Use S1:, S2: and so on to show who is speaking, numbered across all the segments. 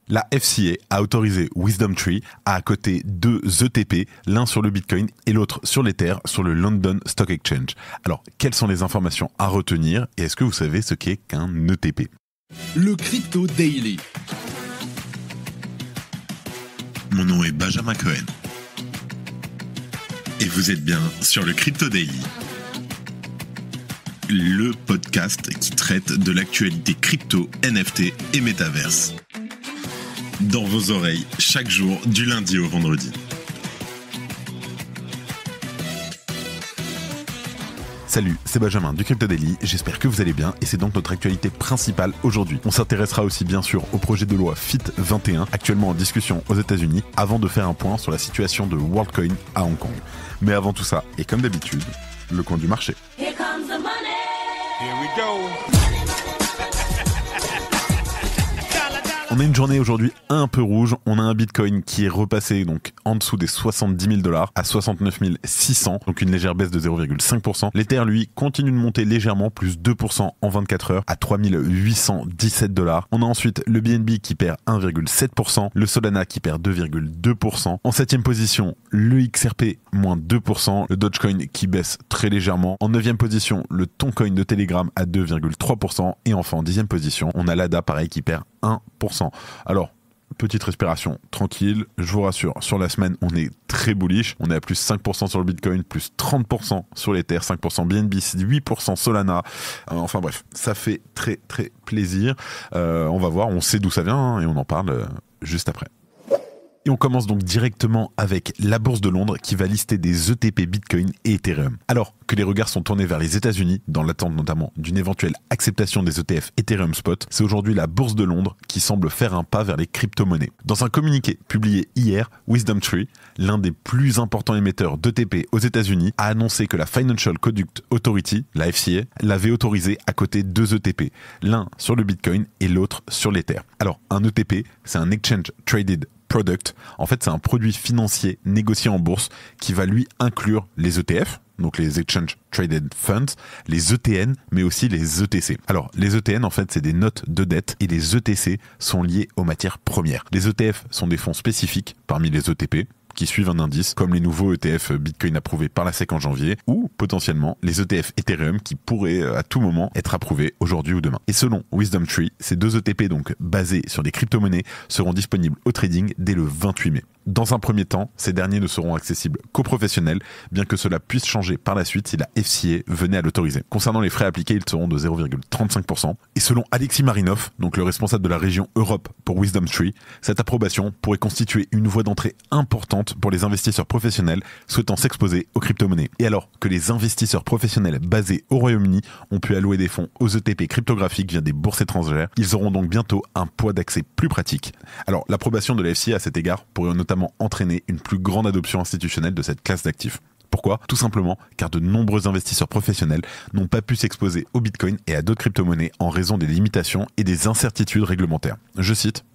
S1: La FCA a autorisé WisdomTree à coter 2 ETP, l'un sur le Bitcoin et l'autre sur l'Ether, sur le London Stock Exchange. Alors, quelles sont les informations à retenir et est-ce que vous savez ce qu'est qu'un ETP ?
S2: Le Crypto Daily.
S3: Mon nom est Benjamin Cohen. Et vous êtes bien sur le Crypto Daily. Le podcast qui traite de l'actualité crypto, NFT et métaverse. Dans vos oreilles, chaque jour, du lundi au vendredi.
S1: Salut, c'est Benjamin du Crypto Daily, j'espère que vous allez bien et c'est donc notre actualité principale aujourd'hui. On s'intéressera aussi bien sûr au projet de loi FIT 21, actuellement en discussion aux États-Unis, avant de faire un point sur la situation de WorldCoin à Hong Kong. Mais avant tout ça, et comme d'habitude, le coin du marché.
S4: Here comes the money.
S5: Here we go.
S1: On a une journée aujourd'hui un peu rouge, on a un Bitcoin qui est repassé donc en dessous des 70 000 $ à 69 600, donc une légère baisse de 0,5%. L'Ether lui continue de monter légèrement, plus 2% en 24 heures à 3 817 $. On a ensuite le BNB qui perd 1,7%, le Solana qui perd 2,2%. En 7e position, le XRP moins 2%, le Dogecoin qui baisse très légèrement. En 9e position, le Toncoin de Telegram à 2,3%. Et enfin en 10e position, on a l'ADA pareil qui perd 1%. Alors, petite respiration, tranquille, je vous rassure, sur la semaine, on est très bullish, on est à plus 5% sur le Bitcoin, plus 30% sur l'Ether, 5% BNB, 8% Solana, enfin bref, ça fait très très plaisir, on va voir, on sait d'où ça vient hein, et on en parle juste après. Et on commence donc directement avec la bourse de Londres qui va lister des ETP Bitcoin et Ethereum. Alors que les regards sont tournés vers les États-Unis, dans l'attente notamment d'une éventuelle acceptation des ETF Ethereum Spot, c'est aujourd'hui la bourse de Londres qui semble faire un pas vers les crypto-monnaies. Dans un communiqué publié hier, WisdomTree, l'un des plus importants émetteurs d'ETP aux États-Unis, a annoncé que la Financial Conduct Authority, la FCA, l'avait autorisé à coter 2 ETP, l'un sur le Bitcoin et l'autre sur l'Ether. Alors, un ETP, c'est un Exchange Traded Product. En fait, c'est un produit financier négocié en bourse qui va lui inclure les ETF, donc les Exchange Traded Funds, les ETN, mais aussi les ETC. Alors, les ETN, en fait, c'est des notes de dette et les ETC sont liés aux matières premières. Les ETF sont des fonds spécifiques parmi les ETP, qui suivent un indice, comme les nouveaux ETF Bitcoin approuvés par la SEC en janvier, ou potentiellement les ETF Ethereum qui pourraient à tout moment être approuvés aujourd'hui ou demain. Et selon WisdomTree, ces 2 ETP donc basés sur des crypto-monnaies seront disponibles au trading dès le 28 mai. Dans un premier temps, ces derniers ne seront accessibles qu'aux professionnels, bien que cela puisse changer par la suite si la FCA venait à l'autoriser. Concernant les frais appliqués, ils seront de 0,35%. Et selon Alexis Marinov, donc le responsable de la région Europe pour WisdomTree, cette approbation pourrait constituer une voie d'entrée importante pour les investisseurs professionnels souhaitant s'exposer aux crypto-monnaies. Et alors que les investisseurs professionnels basés au Royaume-Uni ont pu allouer des fonds aux ETP cryptographiques via des bourses étrangères, ils auront donc bientôt un poids d'accès plus pratique. Alors l'approbation de la FCA à cet égard pourrait notamment entraîner une plus grande adoption institutionnelle de cette classe d'actifs. Pourquoi ? Tout simplement car de nombreux investisseurs professionnels n'ont pas pu s'exposer au Bitcoin et à d'autres crypto-monnaies en raison des limitations et des incertitudes réglementaires. Je cite: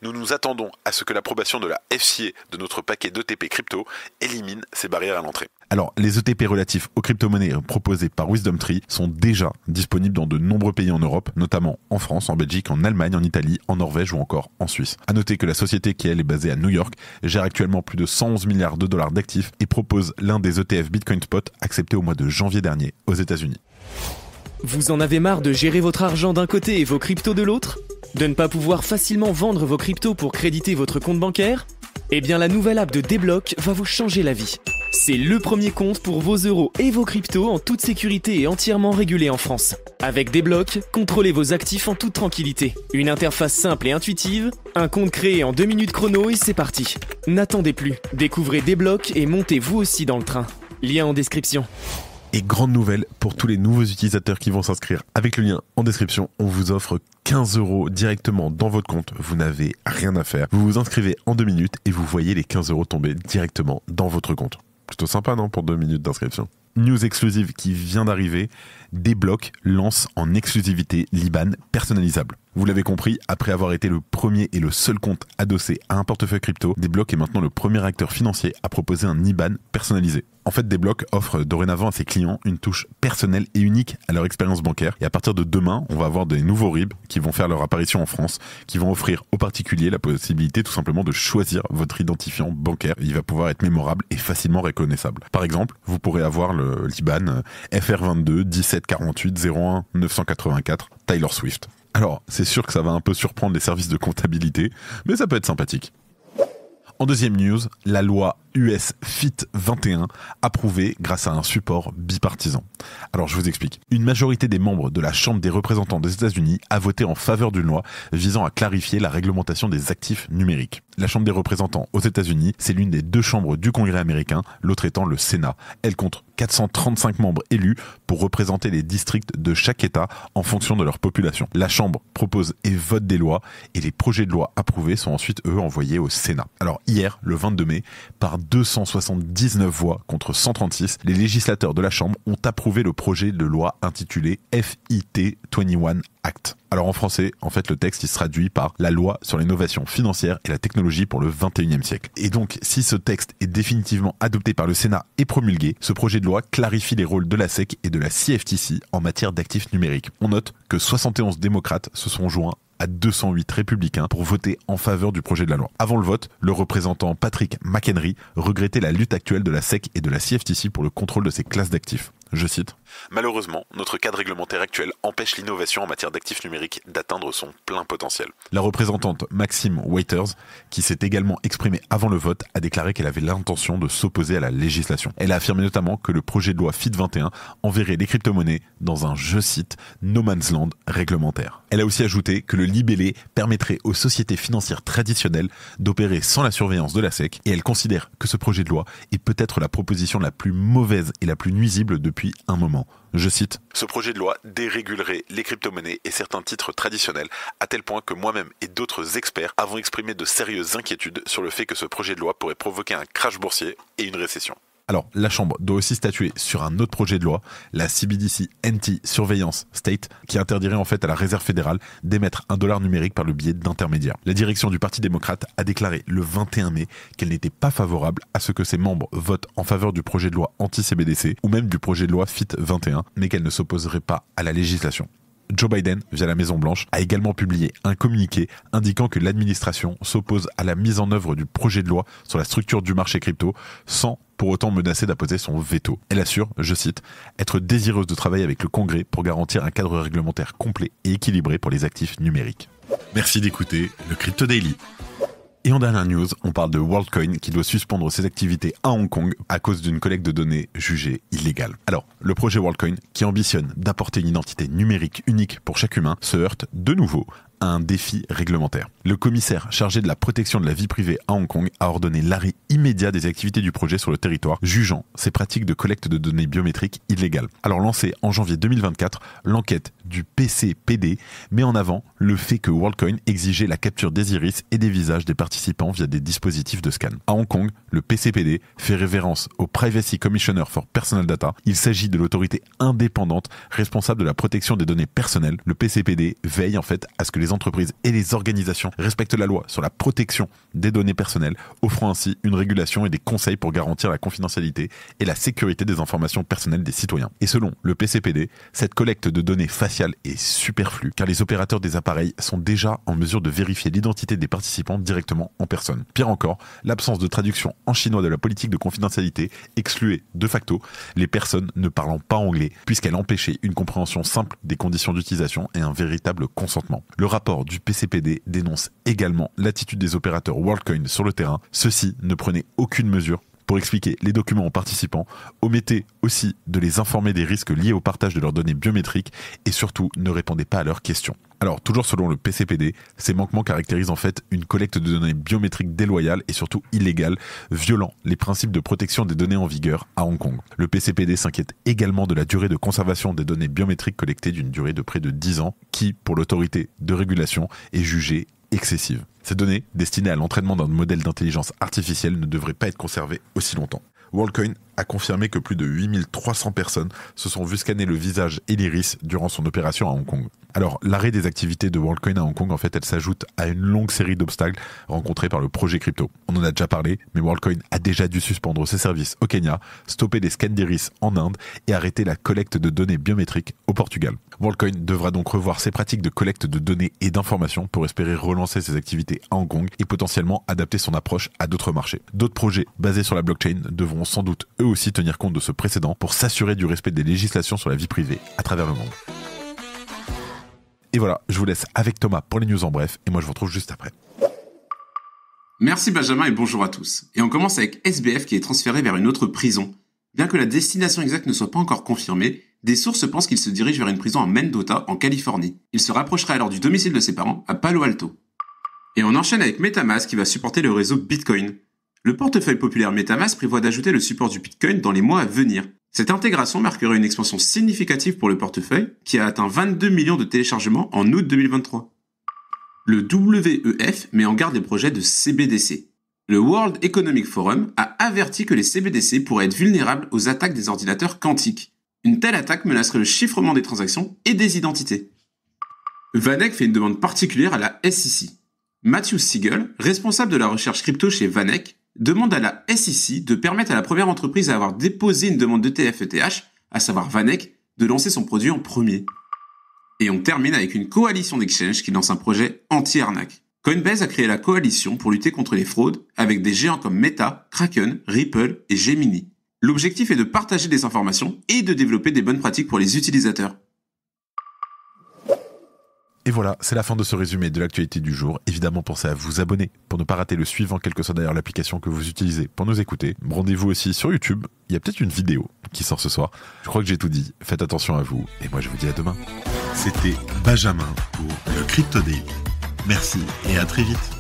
S1: nous nous attendons à ce que l'approbation de la FCA de notre paquet d'ETP crypto élimine ces barrières à l'entrée. Alors, les ETP relatifs aux crypto-monnaies proposés par WisdomTree sont déjà disponibles dans de nombreux pays en Europe, notamment en France, en Belgique, en Allemagne, en Italie, en Norvège ou encore en Suisse. À noter que la société qui elle est basée à New York gère actuellement plus de 111 milliards de dollars d'actifs et propose l'un des ETF Bitcoin Spot acceptés au mois de janvier dernier aux États-Unis.
S6: Vous en avez marre de gérer votre argent d'un côté et vos cryptos de l'autre ? De ne pas pouvoir facilement vendre vos cryptos pour créditer votre compte bancaire ? Eh bien la nouvelle app de Débloc va vous changer la vie. C'est le premier compte pour vos euros et vos cryptos en toute sécurité et entièrement régulé en France. Avec Débloc, contrôlez vos actifs en toute tranquillité. Une interface simple et intuitive, un compte créé en 2 minutes chrono et c'est parti. N'attendez plus, découvrez Débloc et montez vous aussi dans le train. Lien en description.
S1: Et grande nouvelle pour tous les nouveaux utilisateurs qui vont s'inscrire. Avec le lien en description, on vous offre 15 € directement dans votre compte. Vous n'avez rien à faire. Vous vous inscrivez en 2 minutes et vous voyez les 15 € tomber directement dans votre compte. Plutôt sympa, non, pour 2 minutes d'inscription. News exclusive qui vient d'arriver. Débloc lance en exclusivité l'IBAN personnalisable. Vous l'avez compris, après avoir été le premier et le seul compte adossé à un portefeuille crypto, Deblock est maintenant le premier acteur financier à proposer un IBAN personnalisé. En fait, Deblock offre dorénavant à ses clients une touche personnelle et unique à leur expérience bancaire. Et à partir de demain, on va avoir des nouveaux RIB qui vont faire leur apparition en France, qui vont offrir aux particuliers la possibilité tout simplement de choisir votre identifiant bancaire. Il va pouvoir être mémorable et facilement reconnaissable. Par exemple, vous pourrez avoir l'IBAN FR22 1748 01 984 Taylor Swift. Alors, c'est sûr que ça va un peu surprendre les services de comptabilité, mais ça peut être sympathique. En deuxième news, la loi US FIT 21 approuvée grâce à un support bipartisan. Alors je vous explique. Une majorité des membres de la Chambre des représentants des États-Unis a voté en faveur d'une loi visant à clarifier la réglementation des actifs numériques. La Chambre des représentants aux États-Unis, c'est l'une des deux chambres du Congrès américain, l'autre étant le Sénat. Elle compte 435 membres élus pour représenter les districts de chaque État en fonction de leur population. La Chambre propose et vote des lois et les projets de loi approuvés sont ensuite, eux, envoyés au Sénat. Alors hier, le 22 mai, par 279 voix contre 136, les législateurs de la Chambre ont approuvé le projet de loi intitulé FIT 21 Act. Alors en français, en fait, le texte il se traduit par la loi sur l'innovation financière et la technologie pour le 21e siècle. Et donc, si ce texte est définitivement adopté par le Sénat et promulgué, ce projet de loi clarifie les rôles de la SEC et de la CFTC en matière d'actifs numériques. On note que 71 démocrates se sont joints à 208 républicains pour voter en faveur du projet de la loi. Avant le vote, le représentant Patrick McHenry regrettait la lutte actuelle de la SEC et de la CFTC pour le contrôle de ces classes d'actifs. Je cite : « Malheureusement, notre cadre réglementaire actuel empêche l'innovation en matière d'actifs numériques d'atteindre son plein potentiel. » La représentante Maxime Waiters, qui s'est également exprimée avant le vote, a déclaré qu'elle avait l'intention de s'opposer à la législation. Elle a affirmé notamment que le projet de loi FIT 21 enverrait les crypto-monnaies dans un, je cite, « no man's land réglementaire ». Elle a aussi ajouté que le libellé permettrait aux sociétés financières traditionnelles d'opérer sans la surveillance de la SEC et elle considère que ce projet de loi est peut-être la proposition la plus mauvaise et la plus nuisible depuis un moment. Je cite : « Ce projet de loi dérégulerait les crypto-monnaies et certains titres traditionnels à tel point que moi-même et d'autres experts avons exprimé de sérieuses inquiétudes sur le fait que ce projet de loi pourrait provoquer un crash boursier et une récession. » Alors, la Chambre doit aussi statuer sur un autre projet de loi, la CBDC Anti-Surveillance State, qui interdirait en fait à la Réserve fédérale d'émettre un dollar numérique par le biais d'intermédiaires. La direction du Parti démocrate a déclaré le 21 mai qu'elle n'était pas favorable à ce que ses membres votent en faveur du projet de loi anti-CBDC ou même du projet de loi FIT 21, mais qu'elle ne s'opposerait pas à la législation. Joe Biden, via la Maison-Blanche, a également publié un communiqué indiquant que l'administration s'oppose à la mise en œuvre du projet de loi sur la structure du marché crypto sans pour autant menacer d'apposer son veto. Elle assure, je cite, « être désireuse de travailler avec le Congrès pour garantir un cadre réglementaire complet et équilibré pour les actifs numériques. »
S3: Merci d'écouter le Crypto Daily.
S1: Et en dernière news, on parle de WorldCoin qui doit suspendre ses activités à Hong Kong à cause d'une collecte de données jugée illégale. Alors, le projet WorldCoin, qui ambitionne d'apporter une identité numérique unique pour chaque humain, se heurte de nouveau à un défi réglementaire. Le commissaire chargé de la protection de la vie privée à Hong Kong a ordonné l'arrêt immédiat des activités du projet sur le territoire, jugeant ces pratiques de collecte de données biométriques illégales. Alors lancée en janvier 2024, l'enquête du PCPD met en avant le fait que WorldCoin exigeait la capture des iris et des visages des participants via des dispositifs de scan. À Hong Kong, le PCPD fait référence au Privacy Commissioner for Personal Data. Il s'agit de l'autorité indépendante responsable de la protection des données personnelles. Le PCPD veille en fait à ce que les entreprises et les organisations respectent la loi sur la protection des données personnelles, offrant ainsi une régulation et des conseils pour garantir la confidentialité et la sécurité des informations personnelles des citoyens. Et selon le PCPD, cette collecte de données faciales est superflue car les opérateurs des appareils sont déjà en mesure de vérifier l'identité des participants directement en personne. Pire encore, l'absence de traduction en chinois de la politique de confidentialité excluait de facto les personnes ne parlant pas anglais puisqu'elle empêchait une compréhension simple des conditions d'utilisation et un véritable consentement. Le rapport du PCPD dénonce également l'attitude des opérateurs WorldCoin sur le terrain. Ceux-ci ne prenaient aucune mesure pour expliquer les documents aux participants, omettaient aussi de les informer des risques liés au partage de leurs données biométriques et surtout ne répondaient pas à leurs questions. Alors, toujours selon le PCPD, ces manquements caractérisent en fait une collecte de données biométriques déloyale et surtout illégale, violant les principes de protection des données en vigueur à Hong Kong. Le PCPD s'inquiète également de la durée de conservation des données biométriques collectées d'une durée de près de 10 ans, qui, pour l'autorité de régulation, est jugée excessive. Ces données, destinées à l'entraînement d'un modèle d'intelligence artificielle, ne devraient pas être conservées aussi longtemps. WorldCoin a confirmé que plus de 8300 personnes se sont vues scanner le visage et l'iris durant son opération à Hong Kong. Alors, l'arrêt des activités de WorldCoin à Hong Kong, en fait, elle s'ajoute à une longue série d'obstacles rencontrés par le projet crypto. On en a déjà parlé, mais WorldCoin a déjà dû suspendre ses services au Kenya, stopper les scans d'iris en Inde et arrêter la collecte de données biométriques au Portugal. WorldCoin devra donc revoir ses pratiques de collecte de données et d'informations pour espérer relancer ses activités à Hong Kong et potentiellement adapter son approche à d'autres marchés. D'autres projets basés sur la blockchain devront sans doute eux aussi tenir compte de ce précédent pour s'assurer du respect des législations sur la vie privée à travers le monde. Et voilà, je vous laisse avec Thomas pour les news en bref, et moi je vous retrouve juste après.
S4: Merci Benjamin et bonjour à tous. Et on commence avec SBF qui est transféré vers une autre prison. Bien que la destination exacte ne soit pas encore confirmée, des sources pensent qu'il se dirige vers une prison à Mendota, en Californie. Il se rapprocherait alors du domicile de ses parents, à Palo Alto. Et on enchaîne avec MetaMask qui va supporter le réseau Bitcoin. Le portefeuille populaire MetaMask prévoit d'ajouter le support du Bitcoin dans les mois à venir. Cette intégration marquerait une expansion significative pour le portefeuille, qui a atteint 22 millions de téléchargements en août 2023. Le WEF met en garde les projets de CBDC. Le World Economic Forum a averti que les CBDC pourraient être vulnérables aux attaques des ordinateurs quantiques. Une telle attaque menacerait le chiffrement des transactions et des identités. VanEck fait une demande particulière à la SEC. Matthew Siegel, responsable de la recherche crypto chez VanEck, demande à la SEC de permettre à la première entreprise à avoir déposé une demande d'ETF-ETH, à savoir VanEck, de lancer son produit en premier. Et on termine avec une coalition d'exchanges qui lance un projet anti-arnaque. Coinbase a créé la coalition pour lutter contre les fraudes avec des géants comme Meta, Kraken, Ripple et Gemini. L'objectif est de partager des informations et de développer des bonnes pratiques pour les utilisateurs.
S1: Et voilà, c'est la fin de ce résumé de l'actualité du jour. Évidemment, pensez à vous abonner pour ne pas rater le suivant, quelle que soit d'ailleurs l'application que vous utilisez pour nous écouter. Rendez-vous aussi sur YouTube, il y a peut-être une vidéo qui sort ce soir. Je crois que j'ai tout dit, faites attention à vous, et moi je vous dis à demain.
S3: C'était Benjamin pour le Crypto Daily. Merci et à très vite.